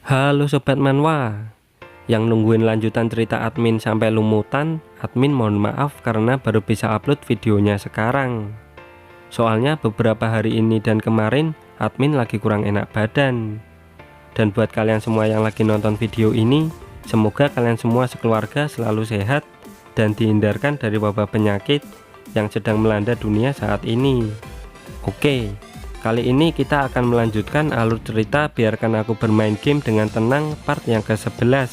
Halo Sobat Manhwa, yang nungguin lanjutan cerita admin sampai lumutan, admin mohon maaf karena baru bisa upload videonya sekarang. Soalnya beberapa hari ini dan kemarin admin lagi kurang enak badan. Dan buat kalian semua yang lagi nonton video ini, semoga kalian semua sekeluarga selalu sehat dan dihindarkan dari wabah penyakit yang sedang melanda dunia saat ini. Oke, kali ini kita akan melanjutkan alur cerita Biarkan Aku Bermain Game Dengan Tenang part yang ke-11.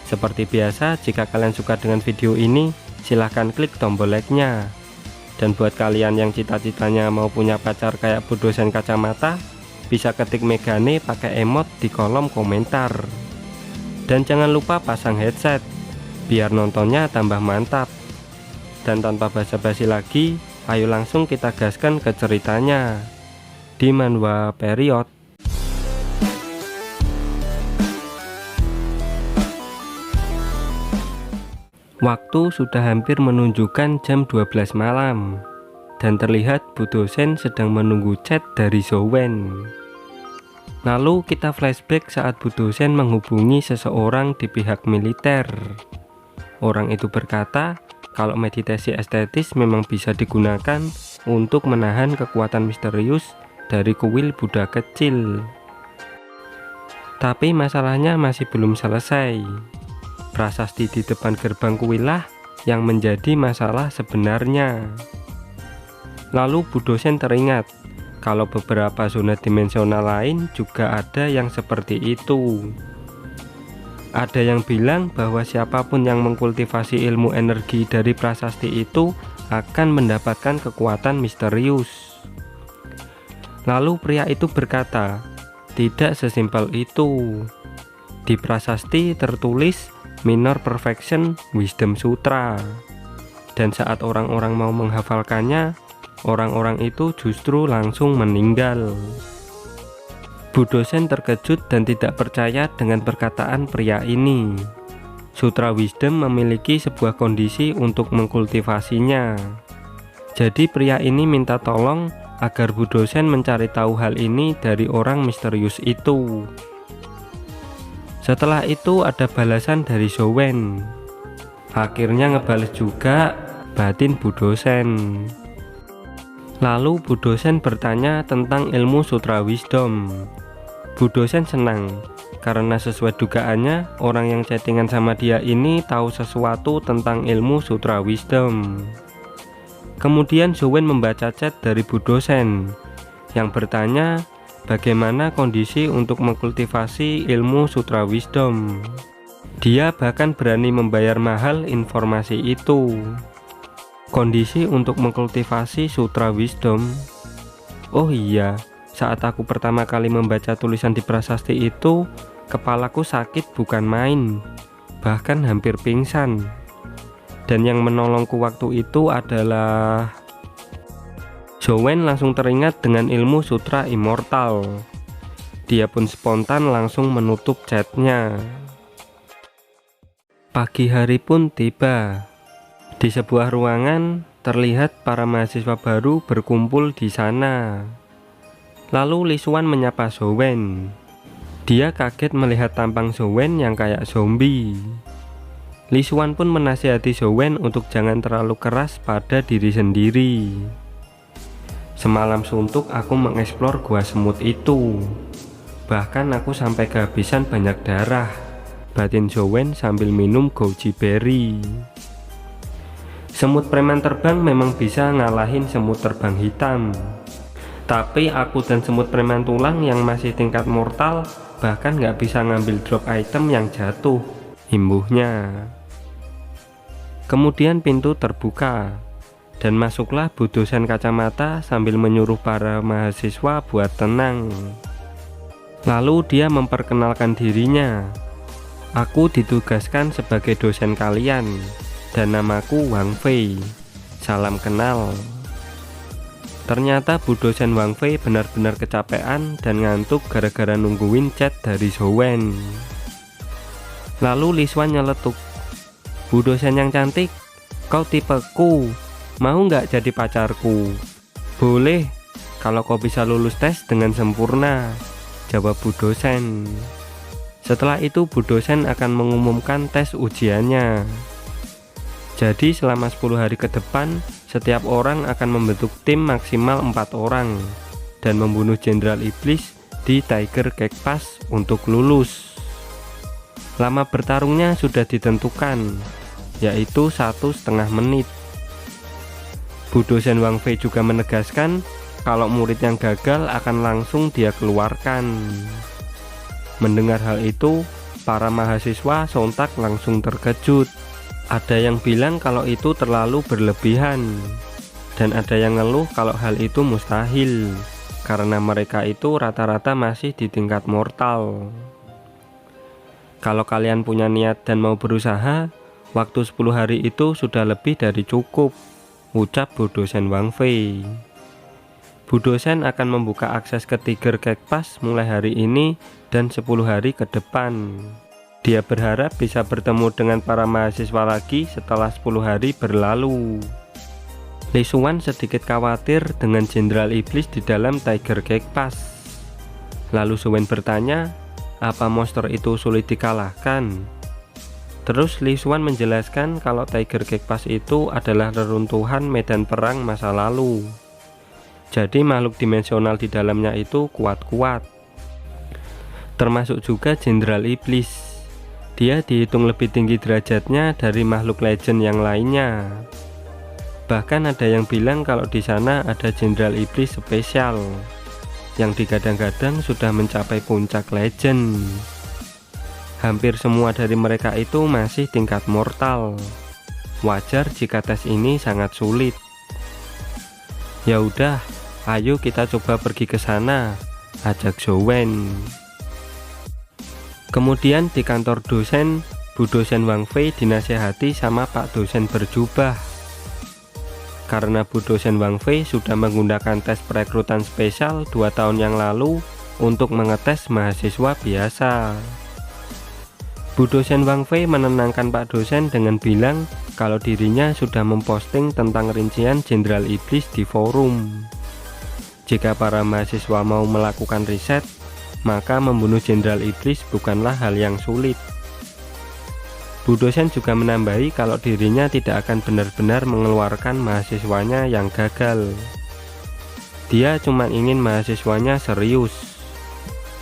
Seperti biasa, jika kalian suka dengan video ini, silahkan klik tombol like-nya. Dan buat kalian yang cita-citanya mau punya pacar kayak Bu Dosen Kacamata, bisa ketik Megane pakai emot di kolom komentar. Dan jangan lupa pasang headset, biar nontonnya tambah mantap. Dan tanpa basa-basi lagi, ayo langsung kita gaskan ke ceritanya di Manhwa Period. Waktu sudah hampir menunjukkan jam 12 malam dan terlihat Bu Dosen sedang menunggu chat dari Zowen. Lalu kita flashback saat Bu Dosen menghubungi seseorang di pihak militer. Orang itu berkata kalau meditasi estetis memang bisa digunakan untuk menahan kekuatan misterius dari kuil Buddha kecil. Tapi masalahnya masih belum selesai. Prasasti di depan gerbang kuillah yang menjadi masalah sebenarnya. Lalu Bu Dosen teringat kalau beberapa zona dimensional lain juga ada yang seperti itu. Ada yang bilang bahwa siapapun yang mengkultivasi ilmu energi dari prasasti itu akan mendapatkan kekuatan misterius. Lalu pria itu berkata, tidak sesimpel itu. Di prasasti tertulis Minor Perfection Wisdom Sutra. Dan saat orang-orang mau menghafalkannya, orang-orang itu justru langsung meninggal. Bu Dosen terkejut dan tidak percaya dengan perkataan pria ini. Sutra Wisdom memiliki sebuah kondisi untuk mengkultivasinya. Jadi pria ini minta tolong agar Bu Dosen mencari tahu hal ini dari orang misterius itu. Setelah itu ada balasan dari Zowen. Akhirnya ngebales juga batin Bu Dosen. Lalu Bu Dosen bertanya tentang ilmu Sutra Wisdom. Bu Dosen senang karena sesuai dugaannya orang yang chattingan sama dia ini tahu sesuatu tentang ilmu Sutra Wisdom. Kemudian Zowen membaca chat dari Bu Dosen yang bertanya bagaimana kondisi untuk mengkultivasi ilmu Sutra Wisdom. Dia bahkan berani membayar mahal informasi itu. Kondisi untuk mengkultivasi Sutra Wisdom. Oh iya, saat aku pertama kali membaca tulisan di prasasti itu, kepalaku sakit bukan main, bahkan hampir pingsan. Dan yang menolongku waktu itu adalah Zowen langsung teringat dengan ilmu Sutra Immortal. Dia pun spontan langsung menutup chatnya. Pagi hari pun tiba. Di sebuah ruangan terlihat para mahasiswa baru berkumpul di sana. Lalu Lisuan menyapa Zowen. Dia kaget melihat tampang Zowen yang kayak zombie. Lisuan pun menasihati Zowen untuk jangan terlalu keras pada diri sendiri. Semalam suntuk aku mengeksplor gua semut itu. Bahkan aku sampai kehabisan banyak darah, batin Zowen sambil minum goji berry. Semut preman terbang memang bisa ngalahin semut terbang hitam. Tapi aku dan semut preman tulang yang masih tingkat mortal bahkan nggak bisa ngambil drop item yang jatuh, imbuhnya. Kemudian pintu terbuka dan masuklah Bu Dosen Kacamata sambil menyuruh para mahasiswa buat tenang. Lalu dia memperkenalkan dirinya. Aku ditugaskan sebagai dosen kalian dan namaku Wang Fei. Salam kenal. Ternyata Bu Dosen Wang Fei benar-benar kecapean dan ngantuk gara-gara nungguin chat dari Zowen. Lalu Lisuan nyeletuk, Bu Dosen yang cantik, kau tipeku, mau nggak jadi pacarku? Boleh, kalau kau bisa lulus tes dengan sempurna, jawab Bu Dosen. Setelah itu Bu dosen akan mengumumkan tes ujiannya. Jadi selama 10 hari ke depan, setiap orang akan membentuk tim maksimal 4 orang dan membunuh Jenderal Iblis di Tiger Cake Pass untuk lulus. Lama bertarungnya sudah ditentukan, yaitu 1,5 menit. Bu dosen Wang Fei juga menegaskan kalau murid yang gagal akan langsung dia keluarkan. Mendengar hal itu, para mahasiswa sontak langsung terkejut. Ada yang bilang kalau itu terlalu berlebihan, dan ada yang ngeluh kalau hal itu mustahil, karena mereka itu rata-rata masih di tingkat mortal. Kalau kalian punya niat dan mau berusaha, waktu 10 hari itu sudah lebih dari cukup, ucap Bu dosen Wang Fei. Bu dosen akan membuka akses ke Tiger Cake Pass mulai hari ini dan 10 hari ke depan. Dia berharap bisa bertemu dengan para mahasiswa lagi setelah 10 hari berlalu. Li Xuan sedikit khawatir dengan Jenderal Iblis di dalam Tiger Cake Pass. Lalu Xuan bertanya, apa monster itu sulit dikalahkan? Terus Li Xuan menjelaskan kalau Tiger Cake Pass itu adalah reruntuhan medan perang masa lalu. Jadi makhluk dimensional di dalamnya itu kuat-kuat. Termasuk juga Jenderal Iblis. Dia dihitung lebih tinggi derajatnya dari makhluk legend yang lainnya. Bahkan ada yang bilang kalau di sana ada Jenderal Iblis spesial yang digadang-gadang sudah mencapai puncak legend. Hampir semua dari mereka itu masih tingkat mortal. Wajar jika tes ini sangat sulit. Ya udah, ayo kita coba pergi ke sana, ajak Xuan. Kemudian di kantor dosen, Bu dosen Wang Fei dinasihati sama Pak dosen berjubah. Karena Bu dosen Wang Fei sudah menggunakan tes perekrutan spesial 2 tahun yang lalu untuk mengetes mahasiswa biasa. Bu dosen Wang Fei menenangkan Pak dosen dengan bilang kalau dirinya sudah memposting tentang rincian Jenderal Iblis di forum. Jika para mahasiswa mau melakukan riset, maka membunuh Jenderal Iblis bukanlah hal yang sulit. Bu dosen juga menambahi kalau dirinya tidak akan benar-benar mengeluarkan mahasiswanya yang gagal. Dia cuma ingin mahasiswanya serius.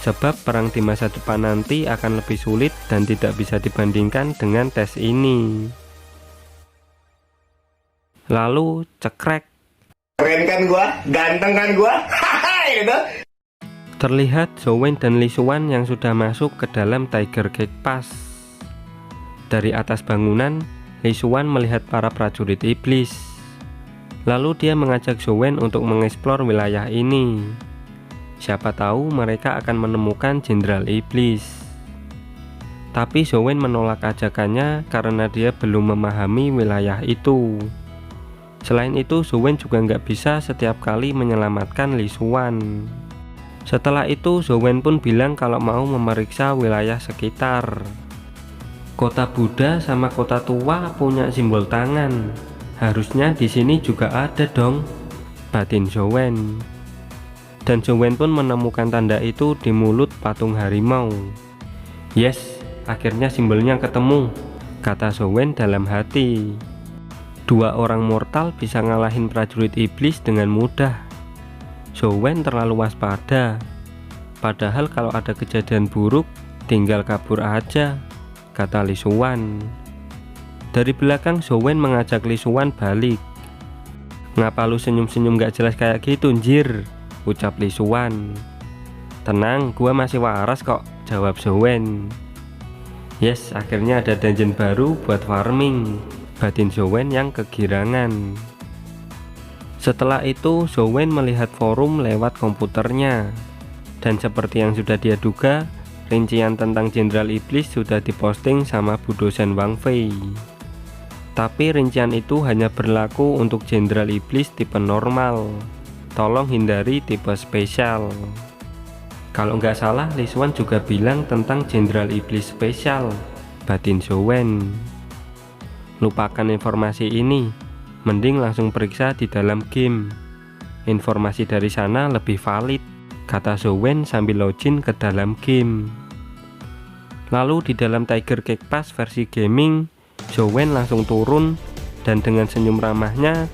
Sebab perang di masa depan nanti akan lebih sulit dan tidak bisa dibandingkan dengan tes ini. Lalu cekrek. Keren kan gua? Ganteng kan gua? Gitu. Terlihat Xuan dan Li Xuan yang sudah masuk ke dalam Tiger Cake Pass. Dari atas bangunan, Li Xuan melihat para prajurit iblis. Lalu dia mengajak Xuan untuk mengeksplor wilayah ini. Siapa tahu mereka akan menemukan Jenderal Iblis. Tapi Xuan menolak ajakannya karena dia belum memahami wilayah itu. Selain itu, Xuan juga nggak bisa setiap kali menyelamatkan Li Xuan. Setelah itu, Xuan pun bilang kalau mau memeriksa wilayah sekitar. Kota Buddha sama kota tua punya simbol tangan. Harusnya di sini juga ada dong, batin Xuan. Dan Xuan pun menemukan tanda itu di mulut patung harimau. Yes, akhirnya simbolnya ketemu, kata Xuan dalam hati. 2 orang mortal bisa ngalahin prajurit iblis dengan mudah. Xuan terlalu waspada. Padahal kalau ada kejadian buruk, tinggal kabur aja, kata Li Xuan. Dari belakang Xuan mengajak Li Xuan balik. Ngapa lu senyum-senyum gak jelas kayak gitu njir, ucap Li Xuan. Tenang, gua masih waras kok, jawab Xuan. Yes, akhirnya ada dungeon baru buat farming, batin Xuan yang kegirangan. Setelah itu Xuan melihat forum lewat komputernya. Dan seperti yang sudah dia duga, rincian tentang Jenderal Iblis sudah diposting sama Bu dosen Wang Fei. Tapi rincian itu hanya berlaku untuk Jenderal Iblis tipe normal. Tolong hindari tipe spesial. Kalau nggak salah, Li Xuan juga bilang tentang Jenderal Iblis spesial, batin Xuan. Lupakan informasi ini, mending langsung periksa di dalam game. Informasi dari sana lebih valid, kata Xuan sambil login ke dalam game. Lalu di dalam Tiger Cake Pass versi gaming, Zowen langsung turun dan dengan senyum ramahnya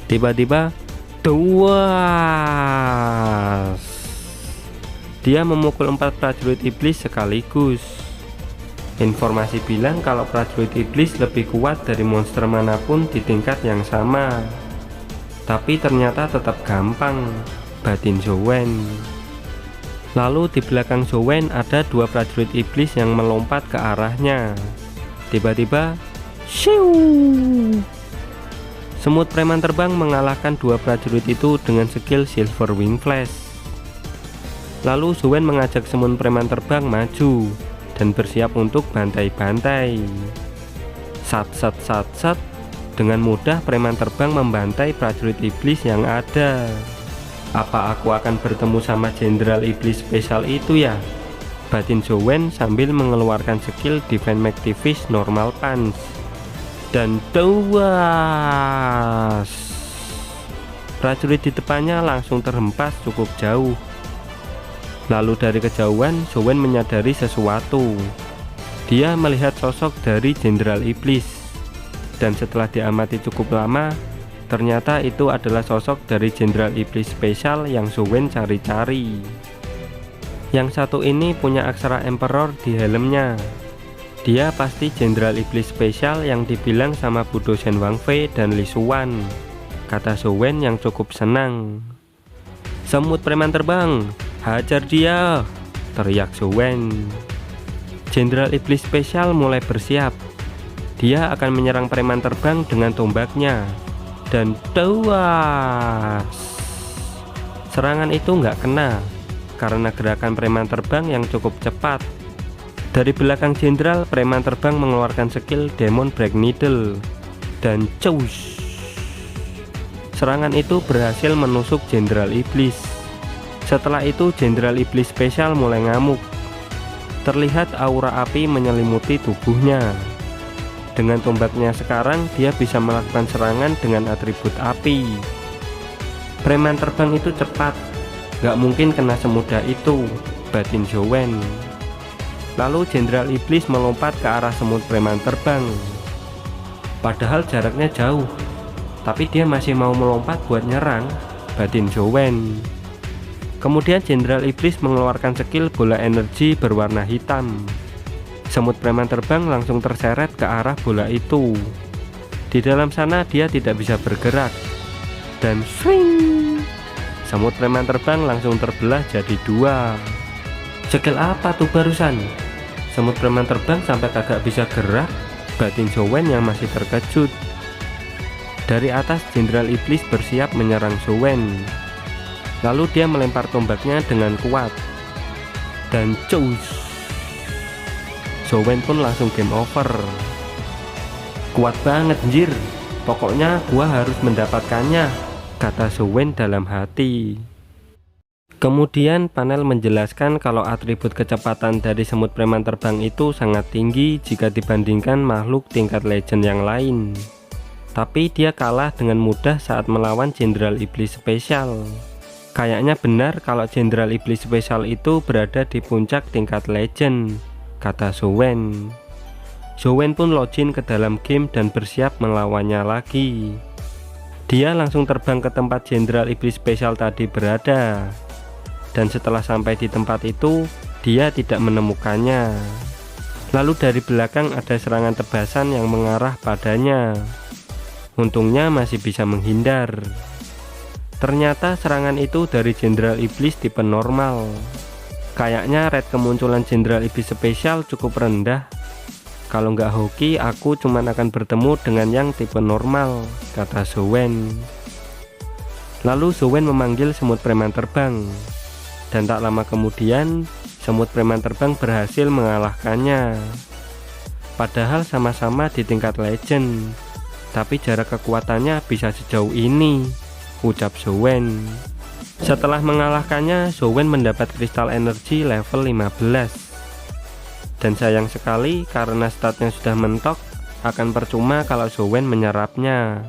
tiba-tiba duas. Dia memukul 4 prajurit iblis sekaligus. Informasi bilang kalau prajurit iblis lebih kuat dari monster manapun di tingkat yang sama. Tapi ternyata tetap gampang, batin Zowen. Lalu di belakang Zowen ada 2 prajurit iblis yang melompat ke arahnya. Tiba-tiba, shiu! Semut preman terbang mengalahkan 2 prajurit itu dengan skill Silver Wing Flash. Lalu Zowen mengajak semut preman terbang maju dan bersiap untuk bantai-bantai. Sat. Dengan mudah preman terbang membantai prajurit iblis yang ada. Apa aku akan bertemu sama jenderal iblis spesial itu ya? Batin Zowen sambil mengeluarkan skill Divine Magnifice Normal Punch. Dan duas. Prajurit di depannya langsung terhempas cukup jauh. Lalu dari kejauhan Zowen menyadari sesuatu. Dia melihat sosok dari jenderal iblis. Dan setelah diamati cukup lama, ternyata itu adalah sosok dari jenderal iblis spesial yang Zowen cari-cari. Yang satu ini punya aksara Emperor di helmnya. Dia pasti jenderal iblis spesial yang dibilang sama Bu dosen Wang Fei dan Li Xuan, kata Zowen yang cukup senang. Semut preman terbang, hajar dia, teriak Zowen. Jenderal iblis spesial mulai bersiap. Dia akan menyerang preman terbang dengan tombaknya. Dan duas. Serangan itu nggak kena karena gerakan preman terbang yang cukup cepat. Dari belakang jenderal, preman terbang mengeluarkan skill Demon Black Needle dan cus. Serangan itu berhasil menusuk jenderal iblis. Setelah itu jenderal iblis spesial mulai ngamuk. Terlihat aura api menyelimuti tubuhnya. Dengan tombaknya sekarang, dia bisa melakukan serangan dengan atribut api. Preman terbang itu cepat, gak mungkin kena semudah itu, batin Zowen. Lalu jenderal iblis melompat ke arah semut preman terbang. Padahal jaraknya jauh, tapi dia masih mau melompat buat nyerang, batin Zowen. Kemudian jenderal iblis mengeluarkan skill bola energi berwarna hitam. Semut preman terbang langsung terseret ke arah bola itu. Di dalam sana dia tidak bisa bergerak. Dan swing! Semut preman terbang langsung terbelah jadi 2. Skill apa tuh barusan? Semut preman terbang sampai kagak bisa gerak, batin Zowen yang masih terkejut. Dari atas jenderal iblis bersiap menyerang Zowen. Lalu dia melempar tombaknya dengan kuat. Dan cus! Zowen pun langsung game over. Kuat banget anjir, pokoknya gua harus mendapatkannya, kata Zowen dalam hati. Kemudian panel menjelaskan kalau atribut kecepatan dari semut preman terbang itu sangat tinggi jika dibandingkan makhluk tingkat legend yang lain. Tapi dia kalah dengan mudah saat melawan jenderal iblis spesial. Kayaknya benar kalau jenderal iblis spesial itu berada di puncak tingkat legend, kata Zowen. Zowen pun login ke dalam game dan bersiap melawannya lagi. Dia langsung terbang ke tempat jenderal iblis spesial tadi berada. Dan setelah sampai di tempat itu, dia tidak menemukannya. Lalu dari belakang ada serangan tebasan yang mengarah padanya. Untungnya masih bisa menghindar. Ternyata serangan itu dari jenderal iblis tipe normal. Kayaknya rate kemunculan jenderal iblis spesial cukup rendah. Kalau nggak hoki, aku cuman akan bertemu dengan yang tipe normal, kata Zowen. Lalu Zowen memanggil semut preman terbang. Dan tak lama kemudian, semut preman terbang berhasil mengalahkannya. Padahal sama-sama di tingkat legend, tapi jarak kekuatannya bisa sejauh ini, ucap Zowen. Setelah mengalahkannya, Zowen mendapat kristal energi level 15. Dan sayang sekali karena statnya sudah mentok, akan percuma kalau Zowen menyerapnya.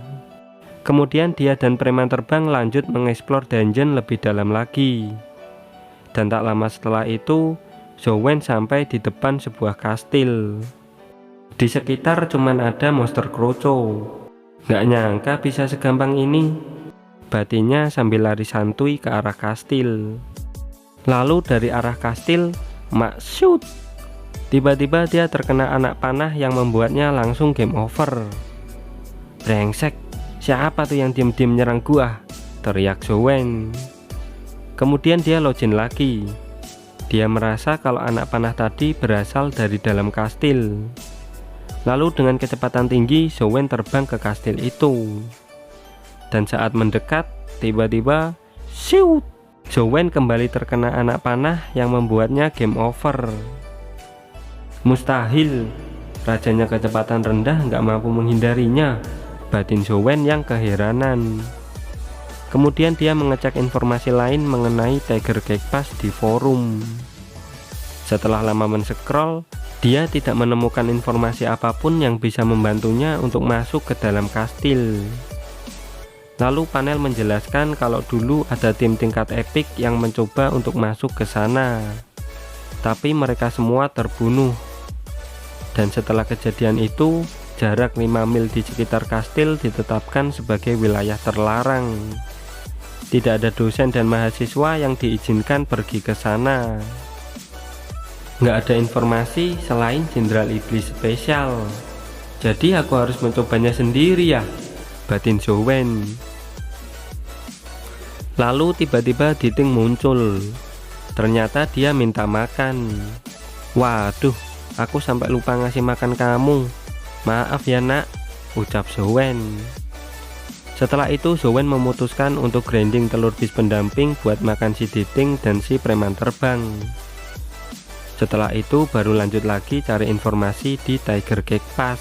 Kemudian dia dan preman terbang lanjut mengeksplor dungeon lebih dalam lagi. Dan tak lama setelah itu, Zowen sampai di depan sebuah kastil. Di sekitar cuman ada monster kroco. Gak nyangka bisa segampang ini, batinnya sambil lari santuy ke arah kastil. Lalu dari arah kastil, shoot! Tiba-tiba dia terkena anak panah yang membuatnya langsung game over. Brengsek, siapa tuh yang diam-diam nyerang gua? Teriak Zowen. Kemudian dia login lagi. Dia merasa kalau anak panah tadi berasal dari dalam kastil. Lalu dengan kecepatan tinggi, Zowen terbang ke kastil itu. Dan saat mendekat, tiba-tiba shoot! Zowen kembali terkena anak panah yang membuatnya game over. Mustahil, rajanya kecepatan rendah nggak mampu menghindarinya, batin Zowen yang keheranan. Kemudian dia mengecek informasi lain mengenai Tiger Cake Pass di forum. Setelah lama men-scroll, dia tidak menemukan informasi apapun yang bisa membantunya untuk masuk ke dalam kastil. Lalu panel menjelaskan kalau dulu ada tim tingkat epic yang mencoba untuk masuk ke sana, tapi mereka semua terbunuh. Dan setelah kejadian itu, jarak 5 mil di sekitar kastil ditetapkan sebagai wilayah terlarang. Tidak ada dosen dan mahasiswa yang diizinkan pergi ke sana. Nggak ada informasi selain Jenderal Iblis spesial. Jadi aku harus mencobanya sendiri ya, batin Zowen. Lalu tiba-tiba Diting muncul. Ternyata dia minta makan. Waduh, aku sampai lupa ngasih makan kamu. Maaf ya nak, ucap Zowen. Setelah itu Zowen memutuskan untuk grinding telur bis pendamping buat makan si Diting dan si preman terbang. Setelah itu baru lanjut lagi cari informasi di Tiger Cake Pass.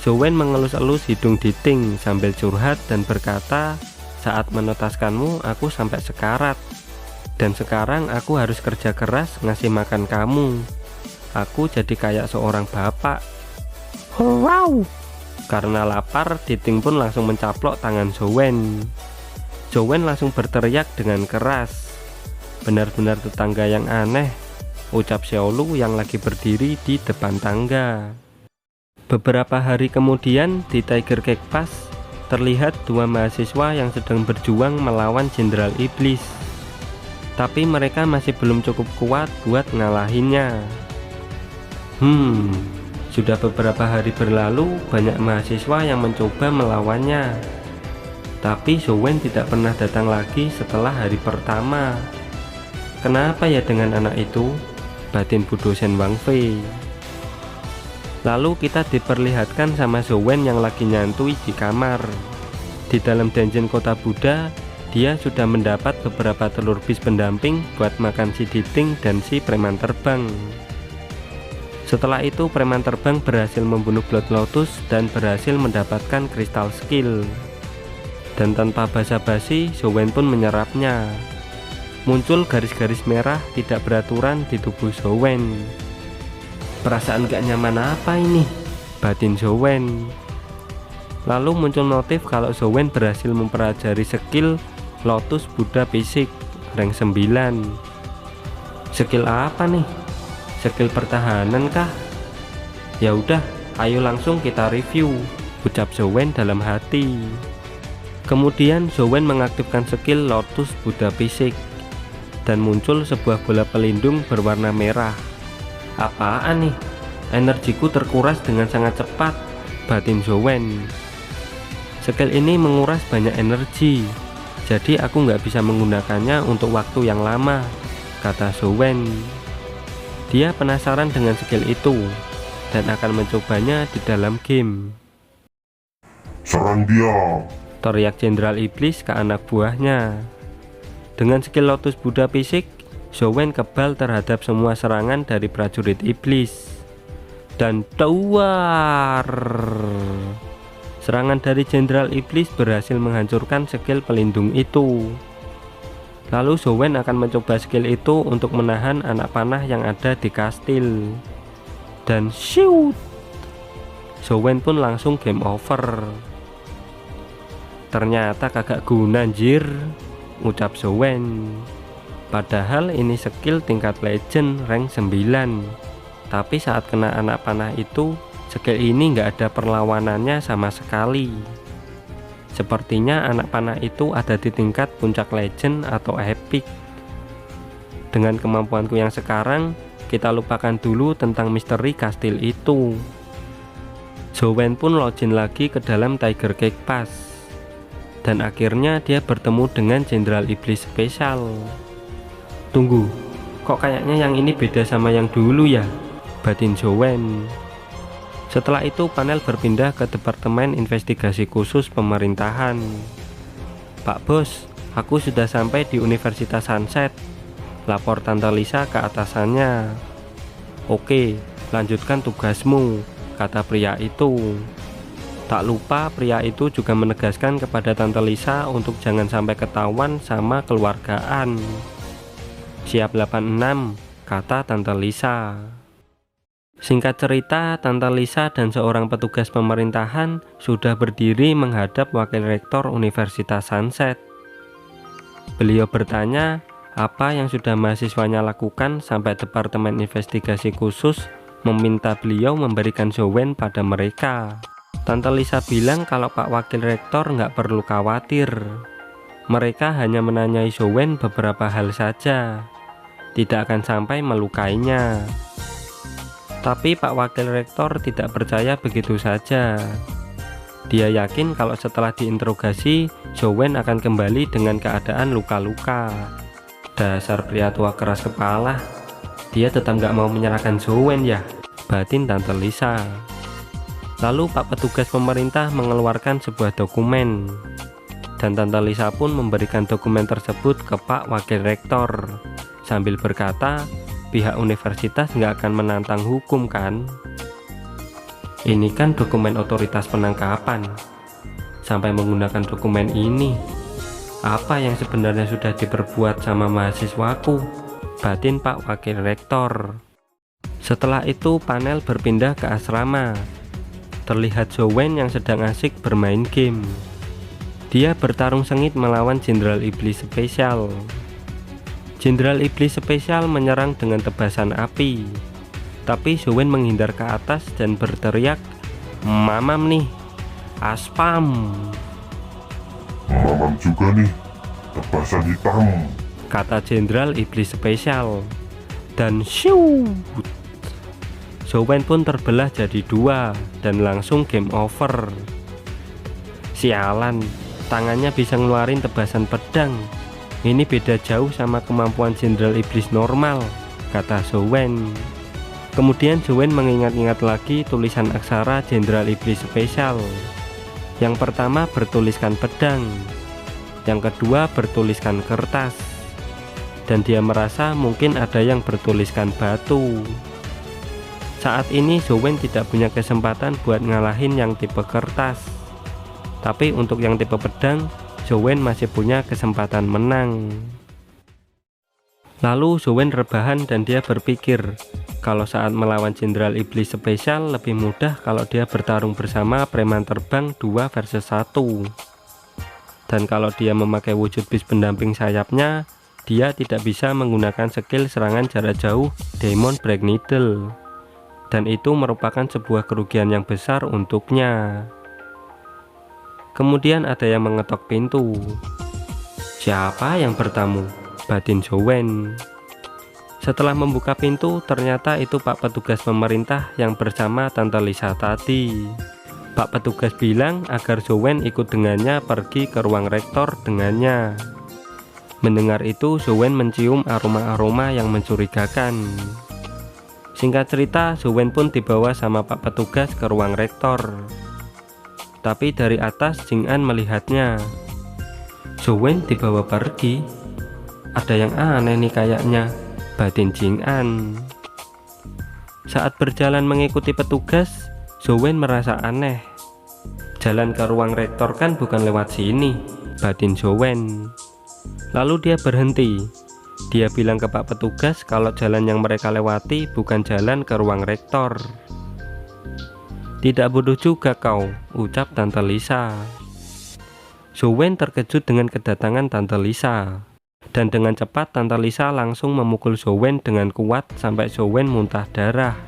Zowen mengelus-elus hidung Diting sambil curhat dan berkata, saat menotaskanmu aku sampai sekarat. Dan sekarang aku harus kerja keras ngasih makan kamu. Aku jadi kayak seorang bapak. Wow! Karena lapar, Diting pun langsung mencaplok tangan Zowen. Zowen langsung berteriak dengan keras. Benar-benar tetangga yang aneh, ucap Xiaolu yang lagi berdiri di depan tangga. Beberapa hari kemudian di Tiger Cake Pass, terlihat dua mahasiswa yang sedang berjuang melawan Jenderal Iblis. Tapi mereka masih belum cukup kuat buat ngalahinnya. Sudah beberapa hari berlalu, banyak mahasiswa yang mencoba melawannya. Tapi Zowen tidak pernah datang lagi setelah hari pertama. Kenapa ya dengan anak itu? Batin Bu dosen Wang Fei. Lalu kita diperlihatkan sama Zowen yang lagi nyantui di kamar. Di dalam dungeon kota Buddha, dia sudah mendapat beberapa telur bis pendamping buat makan si Diting dan si preman terbang. Setelah itu preman terbang berhasil membunuh Blood Lotus dan berhasil mendapatkan kristal skill. Dan tanpa basa-basi, Zowen pun menyerapnya. Muncul garis-garis merah tidak beraturan di tubuh Zowen. Perasaan gak nyaman apa ini? Batin Zowen. Lalu muncul notif kalau Zowen berhasil mempelajari skill Lotus Buddha Fisik rank 9. Skill apa nih? Skill pertahanan kah? Ya udah, ayo langsung kita review, ucap Zowen dalam hati. Kemudian Zowen mengaktifkan skill Lotus Buddha Fisik dan muncul sebuah bola pelindung berwarna merah. Apaan nih? Energiku terkuras dengan sangat cepat, batin Zowen. Skill ini menguras banyak energi, jadi aku nggak bisa menggunakannya untuk waktu yang lama, kata Zowen. Dia penasaran dengan skill itu dan akan mencobanya di dalam game. Serang dia, teriak Jenderal Iblis ke anak buahnya. Dengan skill Lotus Buddha Fisik, Zowen kebal terhadap semua serangan dari prajurit iblis. Dan duar! Serangan dari Jenderal Iblis berhasil menghancurkan skill pelindung itu. Lalu Zowen akan mencoba skill itu untuk menahan anak panah yang ada di kastil. Dan shoot! Zowen pun langsung game over. Ternyata kagak guna anjir, ucap Zowen. Padahal ini skill tingkat legend rank 9. Tapi saat kena anak panah itu, skill ini nggak ada perlawanannya sama sekali. Sepertinya anak panah itu ada di tingkat puncak legend atau epic. Dengan kemampuanku yang sekarang, kita lupakan dulu tentang misteri kastil itu. Zhou-Wen pun login lagi ke dalam Tiger Cake Pass. Dan akhirnya dia bertemu dengan Jenderal Iblis Spesial. Tunggu, kok kayaknya yang ini beda sama yang dulu ya? Batin Zhou-Wen. Setelah itu panel berpindah ke Departemen Investigasi Khusus Pemerintahan. Pak Bos, aku sudah sampai di Universitas Sunset. Lapor Tante Lisa ke atasannya. Oke, lanjutkan tugasmu, kata pria itu. Tak lupa pria itu juga menegaskan kepada Tante Lisa untuk jangan sampai ketahuan sama keluargaan. Siap 86, kata Tante Lisa. Singkat cerita, Tante Lisa dan seorang petugas pemerintahan sudah berdiri menghadap Wakil Rektor Universitas Sunset. Beliau bertanya apa yang sudah mahasiswanya lakukan sampai Departemen Investigasi Khusus meminta beliau memberikan Zhou-Wen pada mereka. Tante Lisa bilang kalau Pak Wakil Rektor nggak perlu khawatir. Mereka hanya menanyai Zhou-Wen beberapa hal saja, tidak akan sampai melukainya. Tapi Pak Wakil Rektor tidak percaya begitu saja. Dia yakin kalau setelah diinterogasi, Zhou-Wen akan kembali dengan keadaan luka-luka. Dasar pria tua keras kepala, dia tetap nggak mau menyerahkan Zhou-Wen ya, batin Tante Lisa. Lalu Pak petugas pemerintah mengeluarkan sebuah dokumen, dan Tante Lisa pun memberikan dokumen tersebut ke Pak Wakil Rektor, sambil berkata, pihak universitas nggak akan menantang hukum kan? Ini kan dokumen otoritas penangkapan. Sampai menggunakan dokumen ini, apa yang sebenarnya sudah diperbuat sama mahasiswaku, batin Pak Wakil Rektor. Setelah itu panel berpindah ke asrama. Terlihat Zhou-Wen yang sedang asik bermain game. Dia bertarung sengit melawan Jenderal Iblis Spesial. Jenderal Iblis Spesial menyerang dengan tebasan api, tapi Zhou-Wen menghindar ke atas dan berteriak, "Mamam nih, aspam." Mamam juga nih, tebasan hitam, kata Jenderal Iblis Spesial. Dan shoo, Zhou-Wen pun terbelah jadi dua dan langsung game over. Sialan, tangannya bisa ngeluarin tebasan pedang. Ini beda jauh sama kemampuan Jenderal Iblis normal, kata Zhou-Wen. Kemudian Zhou-Wen mengingat-ingat lagi tulisan aksara Jenderal Iblis Spesial. Yang pertama bertuliskan pedang, yang kedua bertuliskan kertas, dan dia merasa mungkin ada yang bertuliskan batu. Saat ini Zhou-Wen tidak punya kesempatan buat ngalahin yang tipe kertas, tapi untuk yang tipe pedang, Zhou-Wen masih punya kesempatan menang. Lalu Zhou-Wen rebahan dan dia berpikir kalau saat melawan Jenderal Iblis Spesial lebih mudah kalau dia bertarung bersama preman terbang 2 versus 1. Dan kalau dia memakai wujud bis pendamping sayapnya, dia tidak bisa menggunakan skill serangan jarak jauh Demon Black Needle. Dan itu merupakan sebuah kerugian yang besar untuknya. Kemudian ada yang mengetok pintu. Siapa yang bertamu? Batin Zhou-Wen. Setelah membuka pintu, ternyata itu Pak petugas pemerintah yang bersama Tante Lisa tadi. Pak petugas bilang agar Zhou-Wen ikut dengannya pergi ke ruang rektor dengannya. Mendengar itu, Zhou-Wen mencium aroma-aroma yang mencurigakan. Singkat cerita, Zhou-Wen pun dibawa sama Pak petugas ke ruang rektor. Tapi dari atas Jing-an melihatnya. Zhou-Wen dibawa pergi. Ada yang aneh nih kayaknya, batin Jing-an. Saat berjalan mengikuti petugas, Zhou-Wen merasa aneh. Jalan ke ruang rektor kan bukan lewat sini, batin Zhou-Wen. Lalu dia berhenti. Dia bilang ke Pak petugas kalau jalan yang mereka lewati bukan jalan ke ruang rektor. Tidak bodoh juga kau, ucap Tante Lisa. Zhou-Wen terkejut dengan kedatangan Tante Lisa. Dan dengan cepat Tante Lisa langsung memukul Zowen dengan kuat sampai Zowen muntah darah.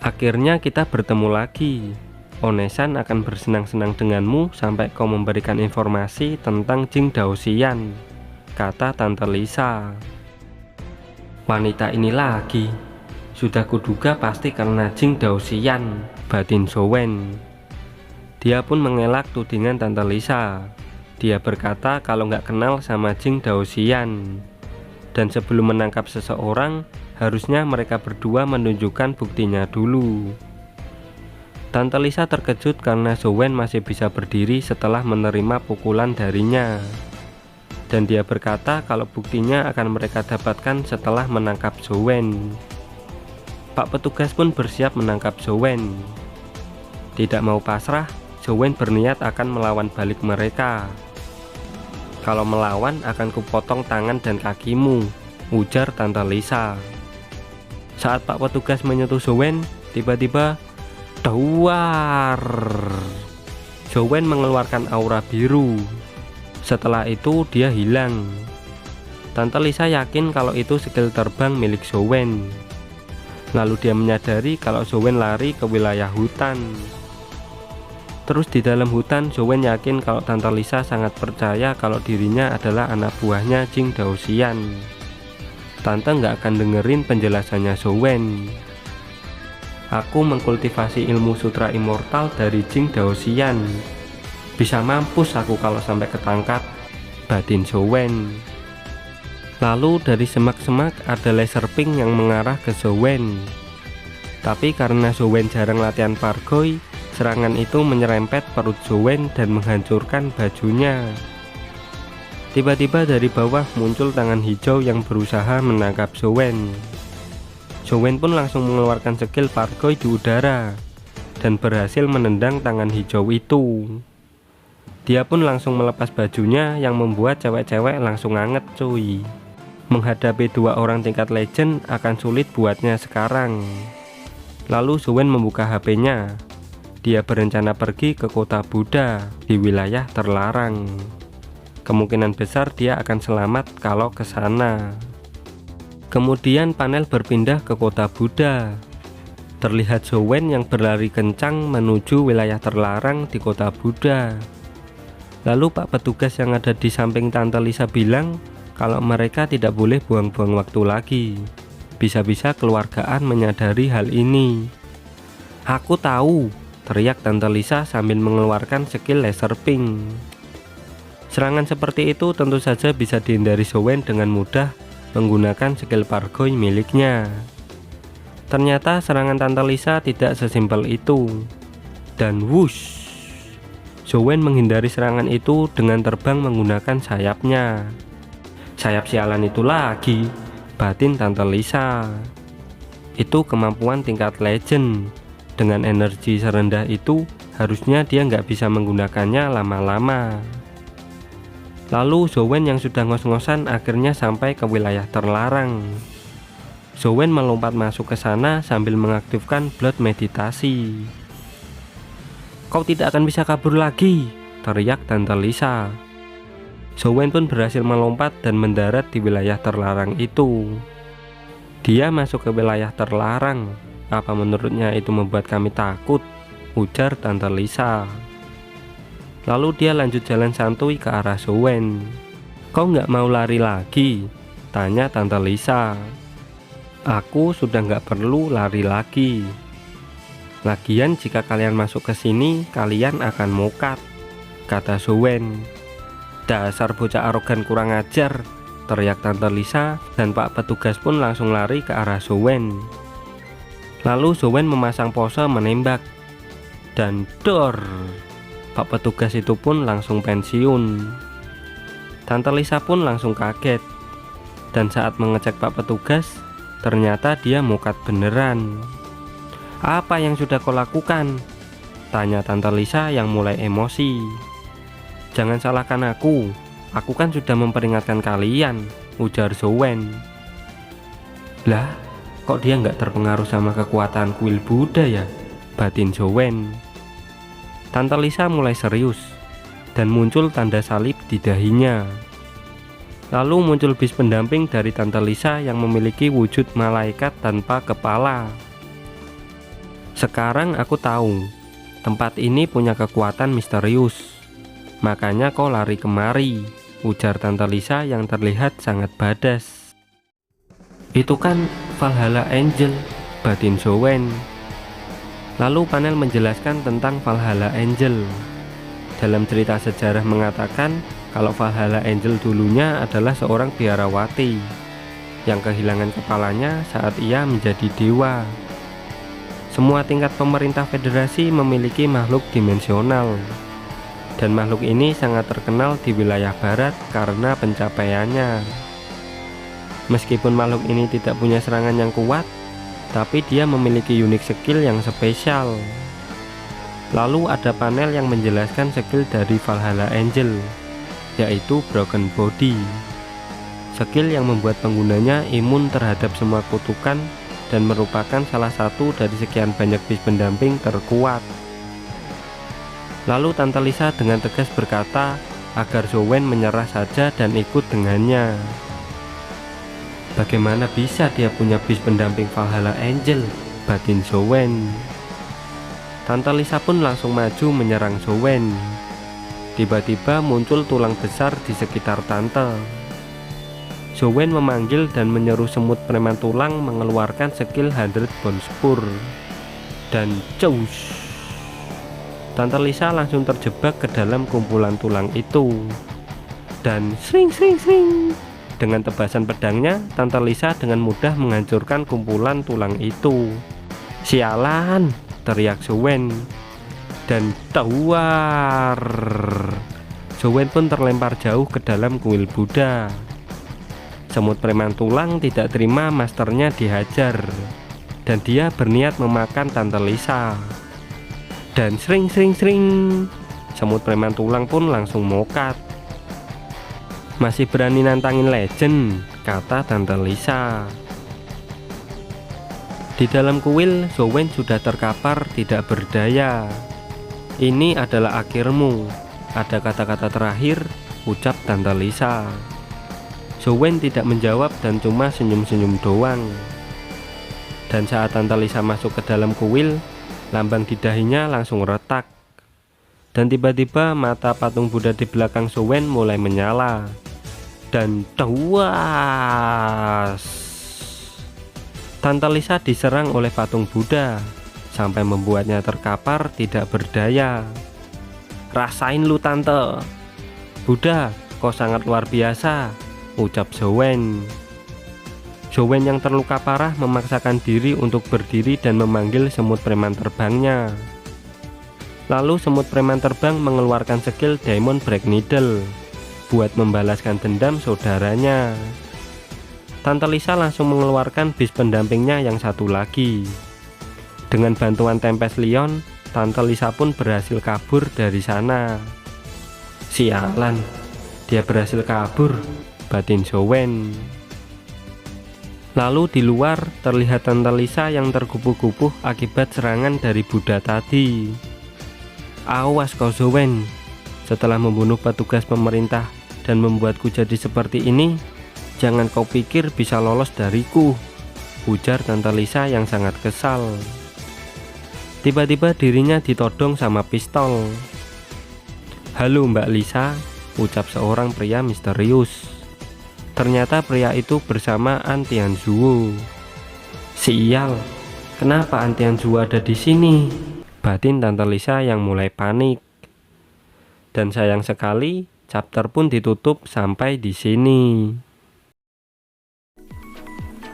Akhirnya kita bertemu lagi. Onesan akan bersenang-senang denganmu sampai kau memberikan informasi tentang Jing Daoxian, kata Tante Lisa. Wanita ini lagi. Sudah kuduga pasti karena Jing Daoxian, batin Zowen. Dia pun mengelak tudingan Tante Lisa. Dia berkata kalau nggak kenal sama Jing Daoxian. Dan sebelum menangkap seseorang, harusnya mereka berdua menunjukkan buktinya dulu. Tante Lisa terkejut karena Zowen masih bisa berdiri setelah menerima pukulan darinya. Dan dia berkata kalau buktinya akan mereka dapatkan setelah menangkap Zowen. Pak petugas pun bersiap menangkap Zowen. Tidak mau pasrah, Zowen berniat akan melawan balik mereka. Kalau melawan akan kupotong tangan dan kakimu, ujar Tante Lisa. Saat Pak petugas menyentuh Zowen, tiba-tiba duar. Zowen mengeluarkan aura biru. Setelah itu dia hilang. Tante Lisa yakin kalau itu skill terbang milik Zowen. Lalu dia menyadari kalau Zowen lari ke wilayah hutan. Terus di dalam hutan, Zowen yakin kalau Tante Lisa sangat percaya kalau dirinya adalah anak buahnya Jing Daoxian. Tante nggak akan dengerin penjelasannya Zowen. Aku mengkultivasi ilmu sutra immortal dari Jing Daoxian. Bisa mampus aku kalau sampai ketangkap, batin Zowen. Lalu dari semak-semak ada laser pink yang mengarah ke Zowen. Tapi karena Zowen jarang latihan Pargoy, serangan itu menyerempet perut Zowen dan menghancurkan bajunya. Tiba-tiba dari bawah muncul tangan hijau yang berusaha menangkap Zowen. Zowen pun langsung mengeluarkan skill Pargoy di udara dan berhasil menendang tangan hijau itu. Dia pun langsung melepas bajunya yang membuat cewek-cewek langsung anget cuy. Menghadapi dua orang tingkat legend akan sulit buatnya sekarang. Lalu Zowen membuka HP-nya. Dia berencana pergi ke kota Buddha di wilayah terlarang. Kemungkinan besar dia akan selamat kalau ke sana. Kemudian panel berpindah ke kota Buddha. Terlihat Zowen yang berlari kencang menuju wilayah terlarang di kota Buddha. Lalu Pak petugas yang ada di samping Tante Lisa bilang kalau mereka tidak boleh buang-buang waktu lagi. Bisa-bisa keluargaan menyadari hal ini. Aku tahu, teriak Tante Lisa sambil mengeluarkan skill laser pink. Serangan seperti itu tentu saja bisa dihindari Zowen dengan mudah menggunakan skill Pargoy miliknya. Ternyata serangan Tante Lisa tidak sesimpel itu. Dan wush, Zowen menghindari serangan itu dengan terbang menggunakan sayapnya. Sayap sialan itu lagi, batin Tante Lisa. Itu kemampuan tingkat legend. Dengan energi serendah itu, harusnya dia nggak bisa menggunakannya lama-lama. Lalu Zowen yang sudah ngos-ngosan akhirnya sampai ke wilayah terlarang. Zowen melompat masuk ke sana sambil mengaktifkan blood meditasi. Kau tidak akan bisa kabur lagi, teriak Tante Lisa. Zowen pun berhasil melompat dan mendarat di wilayah terlarang itu. Dia masuk ke wilayah terlarang. Apa menurutnya itu membuat kami takut, ujar Tante Lisa. Lalu dia lanjut jalan santuy ke arah Zowen. Kau nggak mau lari lagi? Tanya Tante Lisa. Aku sudah nggak perlu lari lagi. Lagian jika kalian masuk ke sini, kalian akan mokat, kata Zowen. Dasar bocah arogan kurang ajar, teriak Tante Lisa, dan Pak petugas pun langsung lari ke arah Zowen. Lalu Zowen memasang pose menembak. Dan dor, Pak petugas itu pun langsung pensiun. Tante Lisa pun langsung kaget. Dan saat mengecek Pak petugas, ternyata dia mokat beneran. Apa yang sudah kau lakukan? Tanya Tante Lisa yang mulai emosi. Jangan salahkan aku kan sudah memperingatkan kalian, ujar Zowen. Lah, kok dia nggak terpengaruh sama kekuatan kuil Buddha ya? Batin Zowen. Tante Lisa mulai serius dan muncul tanda salib di dahinya. Lalu muncul bis pendamping dari Tante Lisa yang memiliki wujud malaikat tanpa kepala. Sekarang aku tahu, tempat ini punya kekuatan misterius. Makanya kau lari kemari, ujar Tante Lisa yang terlihat sangat badas. Itu kan Valhalla Angel, batin Zowen. Lalu panel menjelaskan tentang Valhalla Angel. Dalam cerita sejarah mengatakan kalau Valhalla Angel dulunya adalah seorang biarawati yang kehilangan kepalanya saat ia menjadi dewa. Semua tingkat pemerintah federasi memiliki makhluk dimensional, dan makhluk ini sangat terkenal di wilayah barat karena pencapaiannya. Meskipun makhluk ini tidak punya serangan yang kuat, tapi dia memiliki unik skill yang spesial. Lalu ada panel yang menjelaskan skill dari Valhalla Angel, yaitu Broken Body. Skill yang membuat penggunanya imun terhadap semua kutukan dan merupakan salah satu dari sekian banyak bis pendamping terkuat. Lalu Tante Lisa dengan tegas berkata agar Zowen menyerah saja dan ikut dengannya. Bagaimana bisa dia punya bis pendamping Valhalla Angel, batin Zowen. Tante Lisa pun langsung maju menyerang Zowen. Tiba-tiba muncul tulang besar di sekitar Tante. Zowen memanggil dan menyeru semut preman tulang mengeluarkan skill 100 Bone Spur. Dan cus, Tante Lisa langsung terjebak ke dalam kumpulan tulang itu. Dan sring. Dengan tebasan pedangnya, Tante Lisa dengan mudah menghancurkan kumpulan tulang itu. Sialan, teriak Zowen. Dan tawar, Zowen pun terlempar jauh ke dalam kuil Buddha. Semut preman tulang tidak terima masternya dihajar, dan dia berniat memakan Tante Lisa. Dan sring, semut preman tulang pun langsung mokat. Masih berani nantangin legend, kata Tante Lisa. Di dalam kuil, Zowen sudah terkapar tidak berdaya. Ini adalah akhirmu, ada kata-kata terakhir, ucap Tante Lisa. Zowen tidak menjawab dan cuma senyum-senyum doang. Dan saat Tante Lisa masuk ke dalam kuil, lambang di dahinya langsung retak. Dan tiba-tiba mata patung Buddha di belakang Zowen mulai menyala. Dan tawas, Tante Lisa diserang oleh patung Buddha sampai membuatnya terkapar tidak berdaya. Rasain lu Tante. Buddha, kau sangat luar biasa, ucap Zowen. Zowen yang terluka parah memaksakan diri untuk berdiri dan memanggil semut preman terbangnya. Lalu semut preman terbang mengeluarkan skill Diamond Break Needle buat membalaskan dendam saudaranya. Tante Lisa langsung mengeluarkan bis pendampingnya yang satu lagi. Dengan bantuan Tempest Leon, Tante Lisa pun berhasil kabur dari sana. Sialan, dia berhasil kabur, batin Zowen. Lalu di luar terlihat Tante Lisa yang tergubuh-gubuh akibat serangan dari Buddha tadi. Awas kau Zowen, setelah membunuh petugas pemerintah dan membuatku jadi seperti ini, jangan kau pikir bisa lolos dariku, ujar Tante Lisa yang sangat kesal. Tiba-tiba dirinya ditodong sama pistol. Halo Mbak Lisa, ucap seorang pria misterius. Ternyata pria itu bersama Antian Zuo. Sial, kenapa Antian Zuo ada di sini? Batin Tante Lisa yang mulai panik. Dan sayang sekali, chapter pun ditutup sampai di sini.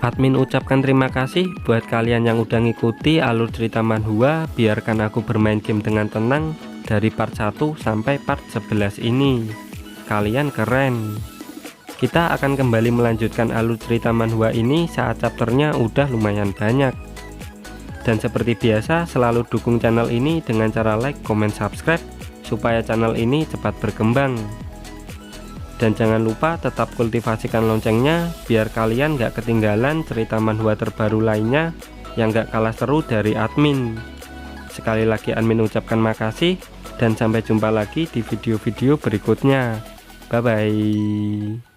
Admin ucapkan terima kasih buat kalian yang udah ngikuti alur cerita manhwa. Biarkan aku bermain game dengan tenang dari part 1 sampai part 11 ini. Kalian keren. Kita akan kembali melanjutkan alur cerita manhwa ini saat chapternya udah lumayan banyak. Dan seperti biasa, selalu dukung channel ini dengan cara like, comment, subscribe supaya channel ini cepat berkembang. Dan jangan lupa tetap kultivasikan loncengnya biar kalian gak ketinggalan cerita manhwa terbaru lainnya yang gak kalah seru dari admin. Sekali lagi admin ucapkan makasih dan sampai jumpa lagi di video-video berikutnya. Bye bye.